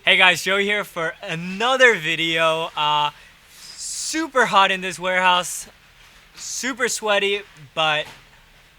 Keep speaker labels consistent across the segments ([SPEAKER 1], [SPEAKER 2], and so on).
[SPEAKER 1] Hey guys, Joe here for another video. Super hot in this warehouse, super sweaty, but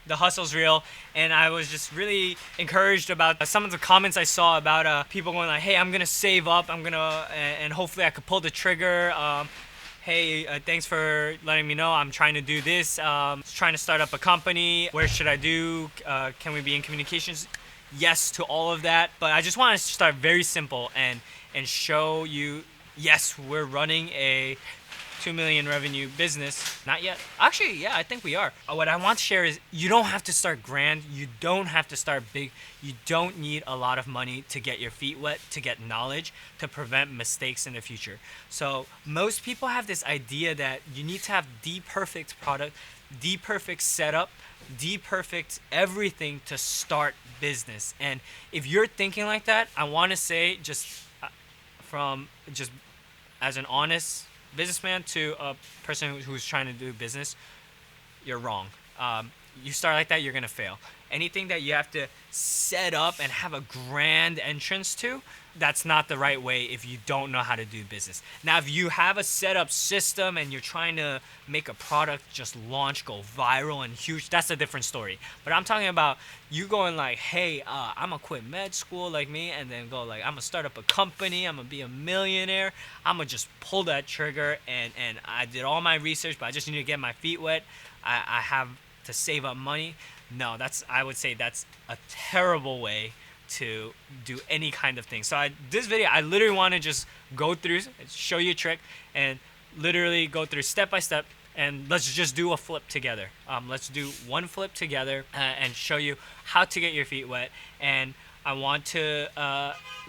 [SPEAKER 1] the hustle's real. And I was just really encouraged about some of the comments I saw about people going like, "Hey, I'm gonna save up. I'm gonna and hopefully I could pull the trigger." Hey, thanks for letting me know. I'm trying to do this. Trying to start up a company. Where should I do? Can we be in communications? Yes to all of that, but I just want to start very simple and show you. Yes, we're running a 2 million revenue business. Not yet. Actually, yeah, I think we are. What I want to share is you don't have to start grand. You don't have to start big. You don't need a lot of money to get your feet wet, to get knowledge, to prevent mistakes in the future. So most people have this idea that you need to have the perfect product, the perfect setup, the perfect everything to start business. And if you're thinking like that, I want to say from just as an honest businessman to a person who's trying to do business, you're wrong. You start like that, you're gonna fail. Anything that you have to set up and have a grand entrance to, that's not the right way if you don't know how to do business. Now, if you have a setup system and you're trying to make a product just launch, go viral and huge, that's a different story. But I'm talking about you going like, hey, I'm gonna quit med school like me, and then go like, I'm gonna start up a company, I'm gonna be a millionaire, I'm gonna just pull that trigger, and I did all my research, but I just need to get my feet wet. I have to save up money. No, I would say that's a terrible way to do any kind of thing. So this video, I literally want to just go through, show you a trick, and literally go through step by step. And let's just do a flip together. Let's do one flip together and show you how to get your feet wet. And I want to,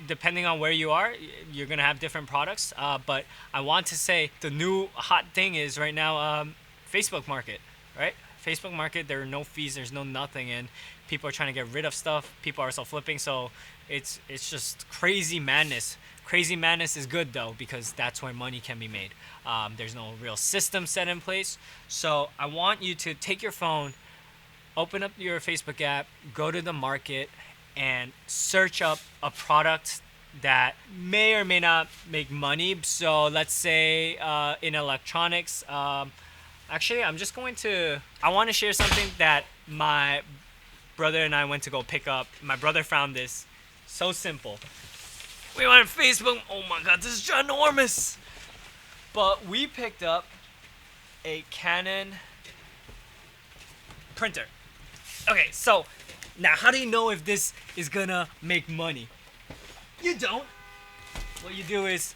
[SPEAKER 1] depending on where you are, you're gonna have different products. But I want to say the new hot thing is right now, Facebook Market, right? Facebook Market, there are no fees, there's no nothing, and people are trying to get rid of stuff. People are still flipping, so it's just crazy madness. Crazy madness is good though, because that's where money can be made. There's no real system set in place, so I want you to take your phone, open up your Facebook app, go to the market, and search up a product that may or may not make money. So let's say in electronics. Actually, I'm just going to. I want to share something that my brother and I went to go pick up. My brother found this. So simple. We went on Facebook. Oh my god, this is ginormous. But we picked up a Canon printer. Okay, so now how do you know if this is gonna make money? You don't. What you do is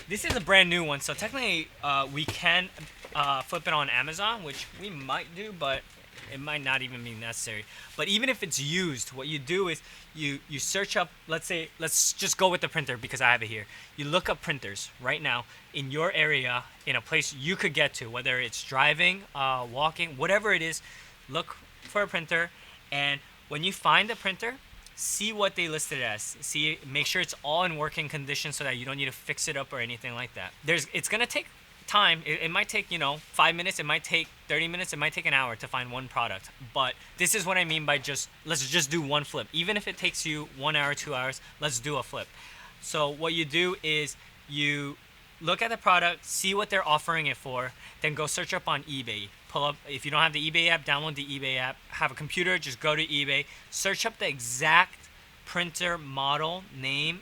[SPEAKER 1] this is a brand new one, so technically we can flip it on Amazon, which we might do, but it might not even be necessary. But even if it's used, what you do is you search up, let's just go with the printer because I have it here. You look up printers right now in your area, in a place you could get to, whether it's driving, walking, whatever it is, look for a printer, and when you find the printer, see what they listed it as. Make sure it's all in working condition so that you don't need to fix it up or anything like that. It's gonna take time. It might take 5 minutes. It might take 30 minutes. It might take an hour to find one product. But this is what I mean by let's just do one flip. Even if it takes you 1 hour, 2 hours, let's do a flip. So what you do is you look at the product, see what they're offering it for, then go search up on eBay. Pull up, if you don't have the eBay app, download the eBay app. Have a computer, just go to eBay, search up the exact printer model name,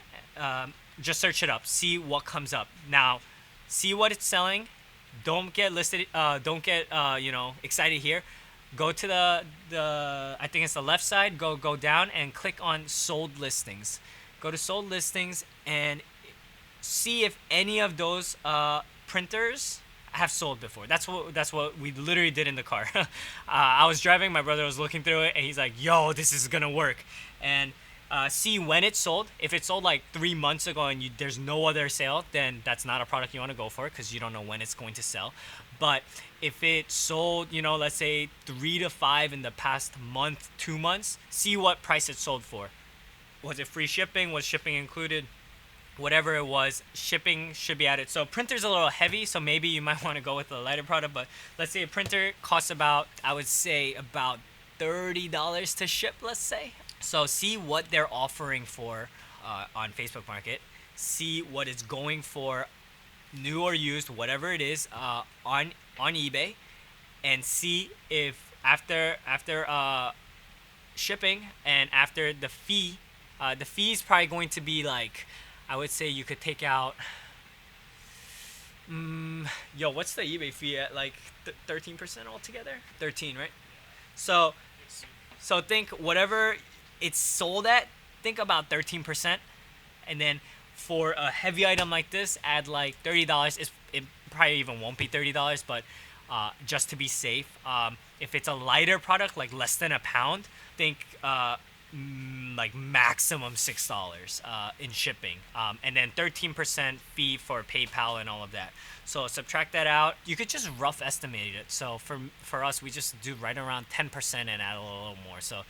[SPEAKER 1] just search it up, see what comes up. Now, see what it's selling. Don't get listed. Don't get excited here. Go to the I think it's the left side. Go down and click on sold listings. Go to sold listings and see if any of those printers have sold before. That's what we literally did in the car. I was driving, my brother was looking through it, and he's like, "Yo, this is gonna work." And see when it sold. If it sold like 3 months ago and there's no other sale, then that's not a product you want to go for because you don't know when it's going to sell. But if it sold, let's say 3 to 5 in the past month, 2 months, see what price it sold for. Was it free shipping? Was shipping included? Whatever it was, shipping should be added. So printer's a little heavy, so maybe you might want to go with a lighter product. But let's say a printer costs about $30 to ship, let's say. So see what they're offering for on Facebook Market, see what it's going for, new or used, whatever it is, on eBay, and see if after shipping and after the fee is probably going to be like, I would say you could take out. Yo, what's the eBay fee at? Like 13% altogether? 13, right? So, so think whatever it's sold at, think about 13%, and then for a heavy item like this, add like $30. It probably even won't be $30, but just to be safe, if it's a lighter product like less than a pound, think like maximum $6 in shipping, and then 13% fee for PayPal and all of that. So subtract that out. You could just rough estimate it. So for us, we just do right around 10% and add a little more. So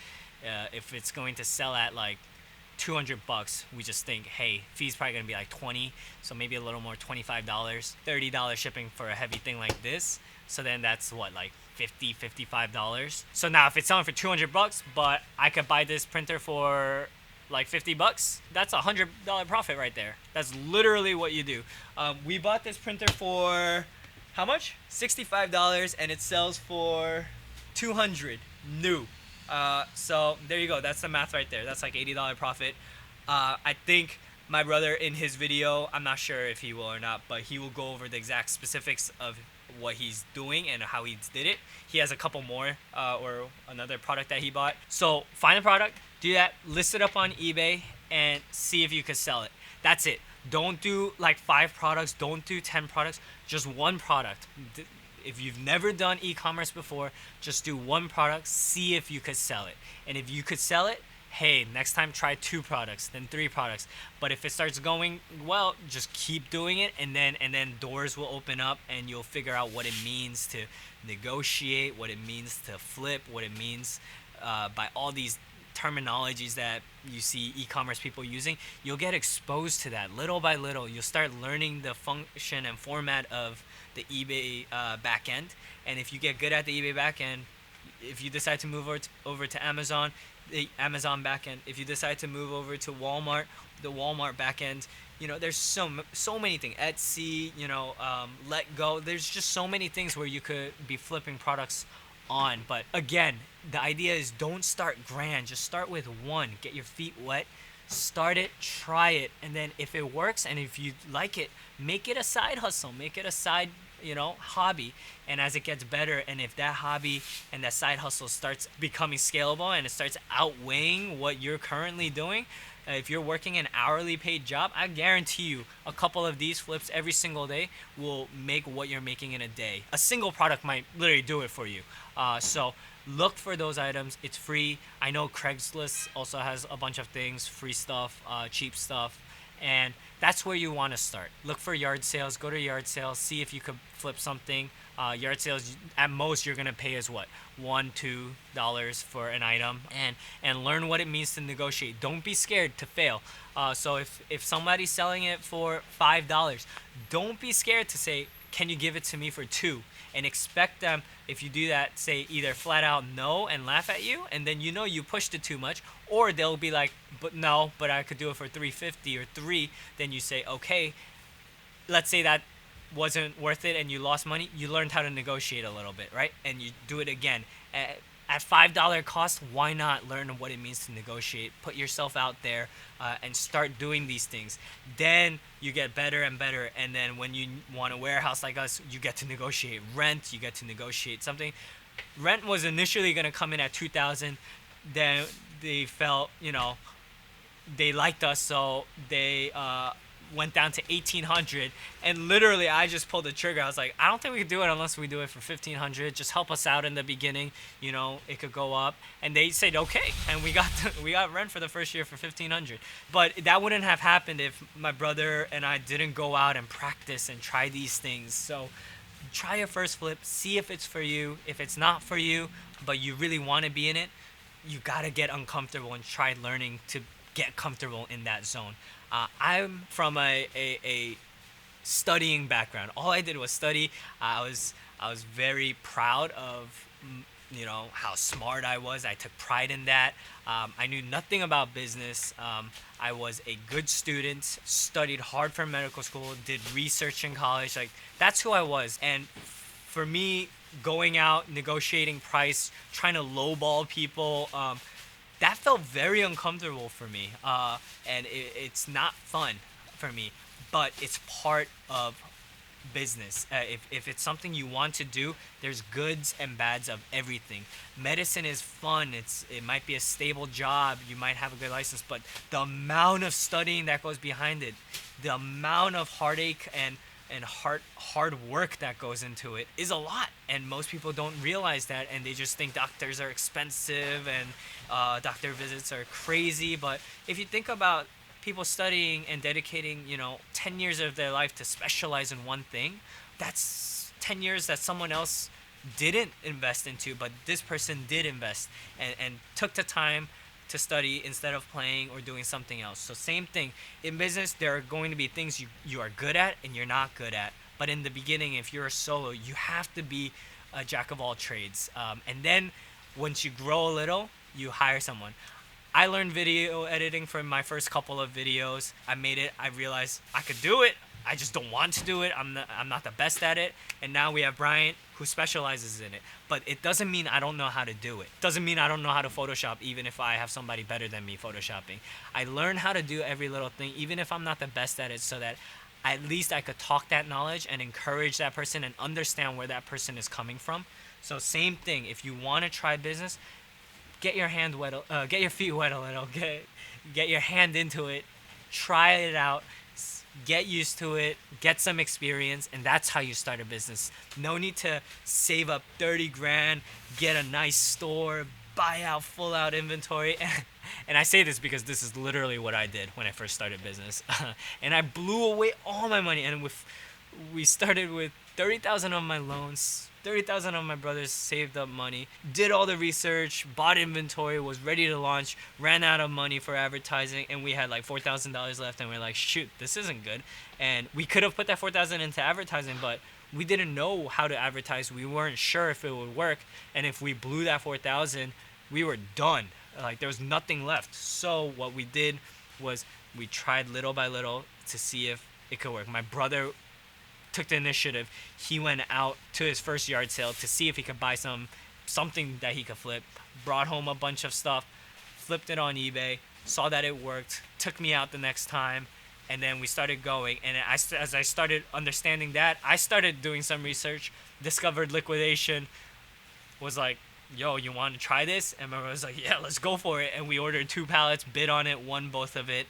[SPEAKER 1] if it's going to sell at like $200, we just think, hey, fee's probably gonna be like 20, so maybe a little more, $25, $30 shipping for a heavy thing like this. So then that's what, like $55. So now if it's selling for $200, but I could buy this printer for like $50, that's $100 profit right there. That's literally what you do. We bought this printer for how much? $65, and it sells for $200 new. So there you go. That's the math right there. That's like $80 profit. I think my brother in his video, I'm not sure if he will or not, but he will go over the exact specifics of what he's doing and how he did it. He has a couple more or another product that he bought. So find a product, do that, list it up on eBay, and see if you could sell it. That's it. Don't do like 5 products. Don't do 10 products. Just one product. If you've never done e-commerce before, just do one product, see if you could sell it. And if you could sell it, hey, next time try 2 products, then 3 products. But if it starts going well, just keep doing it, and then doors will open up, and you'll figure out what it means to negotiate, what it means to flip, what it means by all these terminologies that you see e-commerce people using. You'll get exposed to that little by little. You'll start learning the function and format of the eBay backend, and if you get good at the eBay backend, if you decide to move over to Amazon, the Amazon backend. If you decide to move over to Walmart, the Walmart backend. You know, there's so many things. Etsy, Let Go. There's just so many things where you could be flipping products on. But again, the idea is don't start grand. Just start with one. Get your feet wet. Start it, try it, and then if it works and if you like it, make it a side hustle. Make it a side, hobby. And as it gets better, and if that hobby and that side hustle starts becoming scalable and it starts outweighing what you're currently doing, if you're working an hourly paid job, I guarantee you a couple of these flips every single day will make what you're making in a day. A single product might literally do it for you. So look for those items. It's free. I know Craigslist also has a bunch of things, free stuff, cheap stuff, and that's where you want to start. Look for yard sales. Go to yard sales. See if you could flip something. Yard sales, at most, you're gonna pay is what, $1-2 for an item, and learn what it means to negotiate. Don't be scared to fail. So if somebody's selling it for $5, don't be scared to say, can you give it to me for $2? And expect them, if you do that, say either flat out no and laugh at you, and then you pushed it too much, or they'll be like, but I could do it for $3.50 or $3. Then you say, okay, let's say that wasn't worth it and you lost money. You learned how to negotiate a little bit, right? And you do it again. At $5 cost, why not learn what it means to negotiate? Put yourself out there and start doing these things. Then you get better and better. And then when you want a warehouse like us, you get to negotiate rent. You get to negotiate something. Rent was initially going to come in at $2,000. Then they felt, they liked us, so they went down to $1,800, and literally I just pulled the trigger. I was like, I don't think we could do it unless we do it for $1,500. Just help us out in the beginning, it could go up. And they said okay, and we got rent for the first year for $1,500. But that wouldn't have happened if my brother and I didn't go out and practice and try these things. So try your first flip, see if it's for you. If it's not for you, but you really want to be in it, you gotta get uncomfortable and try learning to get comfortable in that zone. I'm from a studying background. All I did was study. I was very proud of how smart I was. I took pride in that. I knew nothing about business. I was a good student, studied hard for medical school, did research in college. Like, that's who I was. And for me, going out, negotiating price, trying to lowball people, that felt very uncomfortable for me. And it's not fun for me, but it's part of business. If it's something you want to do, there's goods and bads of everything. Medicine is fun. It might be a stable job. You might have a good license, but the amount of studying that goes behind it, the amount of heartache and hard work that goes into it is a lot, and most people don't realize that, and they just think doctors are expensive and doctor visits are crazy. But if you think about people studying and dedicating 10 years of their life to specialize in one thing, that's 10 years that someone else didn't invest into, but this person did invest and took the time to study instead of playing or doing something else. So same thing in business, there are going to be things you are good at and you're not good at. But in the beginning, if you're a solo, you have to be a jack of all trades. And then once you grow a little, you hire someone. I learned video editing from my first couple of videos. I made it. I realized I could do it. I just don't want to do it. I'm not the best at it. And now we have Bryant, who specializes in it. But it doesn't mean I don't know how to do it. Doesn't mean I don't know how to Photoshop, even if I have somebody better than me Photoshopping. I learn how to do every little thing, even if I'm not the best at it, so that at least I could talk that knowledge and encourage that person and understand where that person is coming from. So same thing. If you want to try business, get your feet wet a little. Get your hand into it. Try it out. Get used to it, get some experience, and that's how you start a business. No need to save up 30 grand, get a nice store, buy out full out inventory. And I say this because this is literally what I did when I first started business. And I blew away all my money, and we started with 30,000 of my loans, 30,000 of my brothers saved up money, did all the research, bought inventory, was ready to launch, ran out of money for advertising, and we had like $4,000 left, and we are like, shoot, this isn't good. And we could have put that 4,000 into advertising, but we didn't know how to advertise. We weren't sure if it would work, and if we blew that 4,000, we were done. Like, there was nothing left. So what we did was we tried little by little to see if it could work. My brother took the initiative. He went out to his first yard sale to see if he could buy something that he could flip. Brought home a bunch of stuff, flipped it on eBay, saw that it worked, took me out the next time, and then we started going. And as I started understanding that, I started doing some research, discovered liquidation, was like, yo, you want to try this? And my brother was like, yeah, let's go for it. And we ordered 2 pallets, bid on it, won both of it,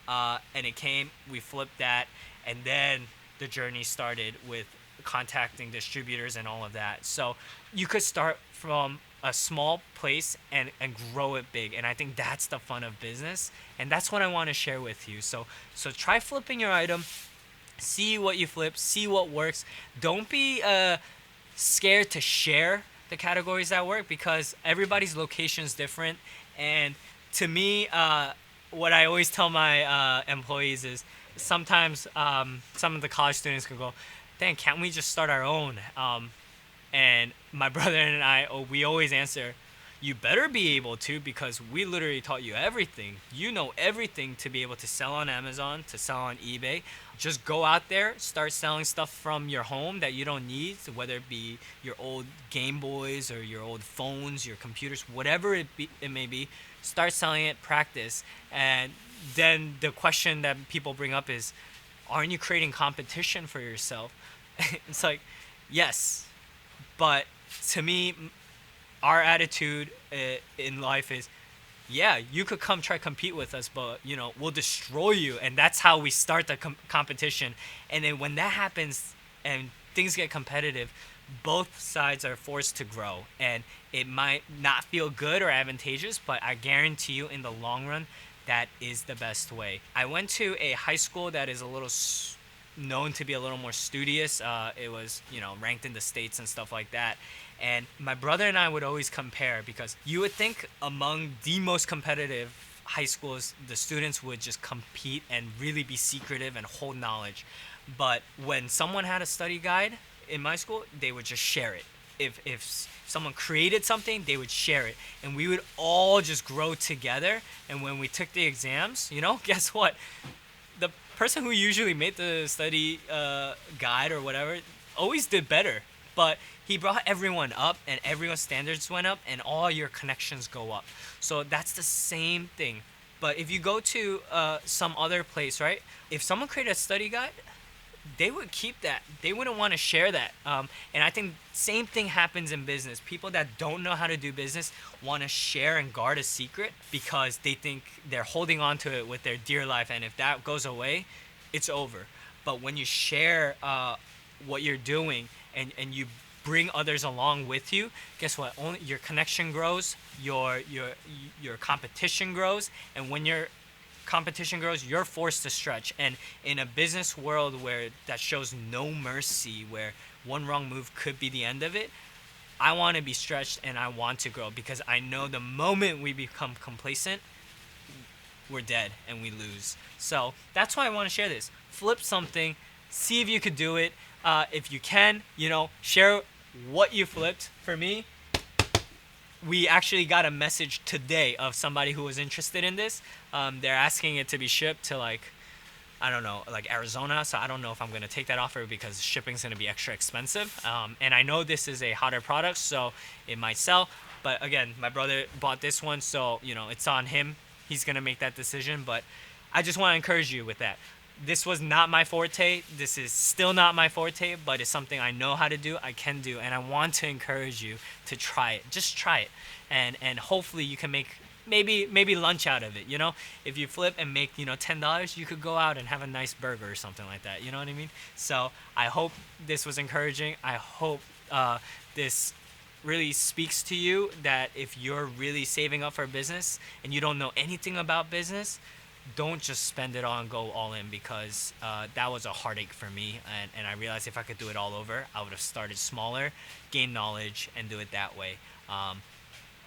[SPEAKER 1] and it came. We flipped that, and then the journey started with contacting distributors and all of that. So you could start from a small place and grow it big. And I think that's the fun of business. And that's what I want to share with you. So try flipping your item, see what you flip, see what works. Don't be scared to share the categories that work, because everybody's location is different. And to me, what I always tell my employees is, sometimes some of the college students can go, dang, can't we just start our own? And my brother and we always answer, you better be able to, because we literally taught you everything. You know everything to be able to sell on Amazon, to sell on eBay. Just go out there, start selling stuff from your home that you don't need, whether it be your old Game Boys or your old phones, your computers, whatever it may be. Start selling it, practice. And then the question that people bring up is, aren't you creating competition for yourself? It's like, yes, but to me, our attitude in life is, yeah, you could come try compete with us, but we'll destroy you. And that's how we start the competition. And then when that happens and things get competitive, both sides are forced to grow, and it might not feel good or advantageous, but I guarantee you in the long run, that is the best way. I went to a high school that is a little known to be a little more studious. It was, ranked in the States and stuff like that. And my brother and I would always compare, because you would think among the most competitive high schools, the students would just compete and really be secretive and hold knowledge. But when someone had a study guide in my school, they would just share it. if someone created something, they would share it, and we would all just grow together. And when we took the exams, guess what? The person who usually made the study guide or whatever always did better, but he brought everyone up, and everyone's standards went up, and all your connections go up. So that's the same thing. But if you go to some other place, right? If someone created a study guide, they would keep that. They wouldn't want to share that. And I think same thing happens in business. People that don't know how to do business want to share and guard a secret because they think they're holding on to it with their dear life. And if that goes away, it's over. But when you share what you're doing, and you bring others along with you, guess what? Only your connection grows, your competition grows, and when your competition grows, you're forced to stretch. And in a business world where that shows no mercy, where one wrong move could be the end of it, I want to be stretched and I want to grow, because I know the moment we become complacent, we're dead and we lose. So that's why I want to share this. Flip something, see if you could do it. If you can, share what you flipped. For me, we actually got a message today of somebody who was interested in this. They're asking it to be shipped to I don't know, like Arizona. So I don't know if I'm going to take that offer because shipping's going to be extra expensive. And I know this is a hotter product, so it might sell. But again, my brother bought this one, so it's on him. He's going to make that decision. But I just want to encourage you with that. This was not my forte. This is still not my forte, but it's something I know how to do, I can do, and I want to encourage you to try it. Just try it, and hopefully you can make maybe lunch out of it. If you flip and make $10, you could go out and have a nice burger or something like that. You know what I mean? So I hope this was encouraging. I hope this really speaks to you, that if you're really saving up for business and you don't know anything about business, don't just spend it all and go all in, because that was a heartache for me, and I realized if I could do it all over, I would have started smaller, gain knowledge, and do it that way.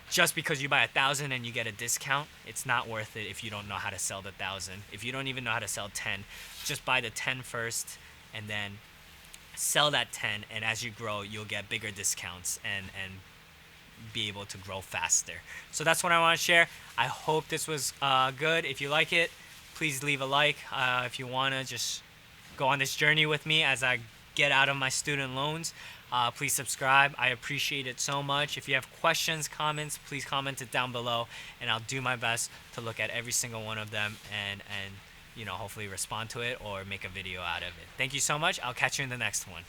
[SPEAKER 1] Just because you buy 1,000 and you get a discount, it's not worth it if you don't know how to sell the 1,000. If you don't even know how to sell 10, just buy the 10 first, and then sell that 10, and as you grow, you'll get bigger discounts and be able to grow faster. So that's what I want to share. I hope this was good. If you like it, please leave a like. If you want to just go on this journey with me as I get out of my student loans, please subscribe. I appreciate it so much. If you have questions, comments, please comment it down below, and I'll do my best to look at every single one of them and hopefully respond to it or make a video out of it. Thank you so much. I'll catch you in the next one.